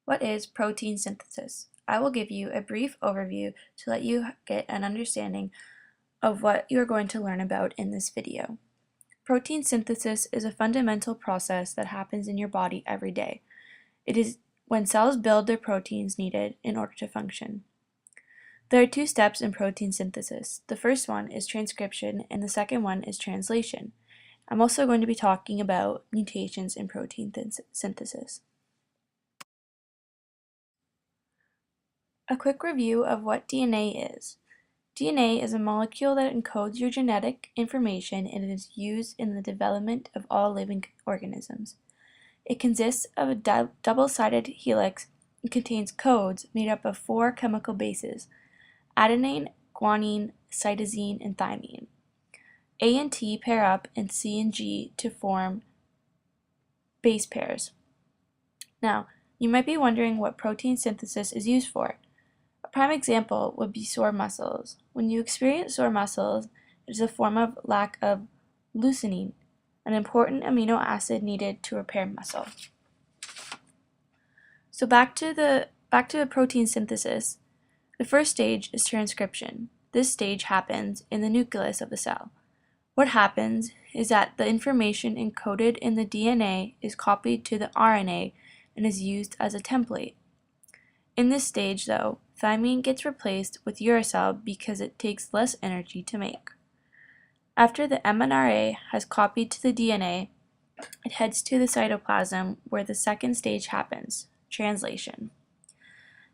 What is protein synthesis? I will give you a brief overview to let you get an understanding of what you are going to learn about in this video. Protein synthesis is a fundamental process that happens in your body every day. It is when cells build the proteins needed in order to function. There are two steps in protein synthesis. The first one is transcription and the second one is translation. I'm also going to be talking about mutations in protein synthesis. A quick review of what DNA is. DNA is a molecule that encodes your genetic information and is used in the development of all living organisms. It consists of a double-sided helix and contains codes made up of 4 chemical bases: adenine, guanine, cytosine, and thymine. A and T pair up and C and G to form base pairs. Now, you might be wondering what protein synthesis is used for. A prime example would be sore muscles. When you experience sore muscles, it is a form of lack of leucine, an important amino acid needed to repair muscle. So back to the protein synthesis. The first stage is transcription. This stage happens in the nucleus of the cell. What happens is that the information encoded in the DNA is copied to the RNA and is used as a template. In this stage, though, thymine gets replaced with uracil because it takes less energy to make. After the mRNA has copied to the DNA, it heads to the cytoplasm where the second stage happens, translation.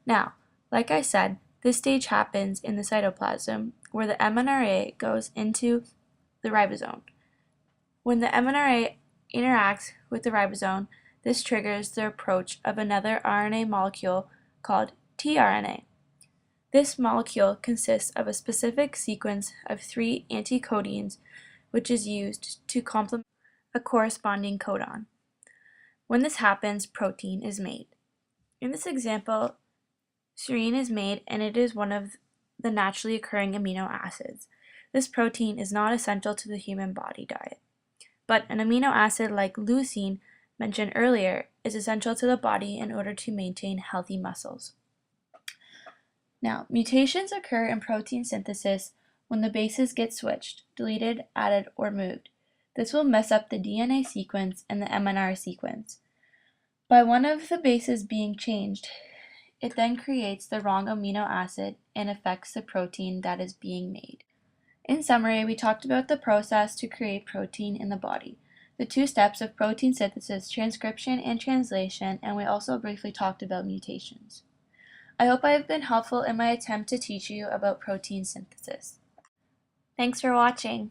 Now, like I said, this stage happens in the cytoplasm where the mRNA goes into the ribosome. When the mRNA interacts with the ribosome, this triggers the approach of another RNA molecule called tRNA. This molecule consists of a specific sequence of 3 anticodenes, which is used to complement a corresponding codon. When this happens, protein is made. In this example, serine is made, and it is one of the naturally occurring amino acids. This protein is not essential to the human body diet, but an amino acid like leucine, mentioned earlier, is essential to the body in order to maintain healthy muscles. Now, mutations occur in protein synthesis when the bases get switched, deleted, added, or moved. This will mess up the DNA sequence and the mRNA sequence. By one of the bases being changed, it then creates the wrong amino acid and affects the protein that is being made. In summary, we talked about the process to create protein in the body, the 2 steps of protein synthesis, transcription and translation, and we also briefly talked about mutations. I hope I have been helpful in my attempt to teach you about protein synthesis. Thanks for watching.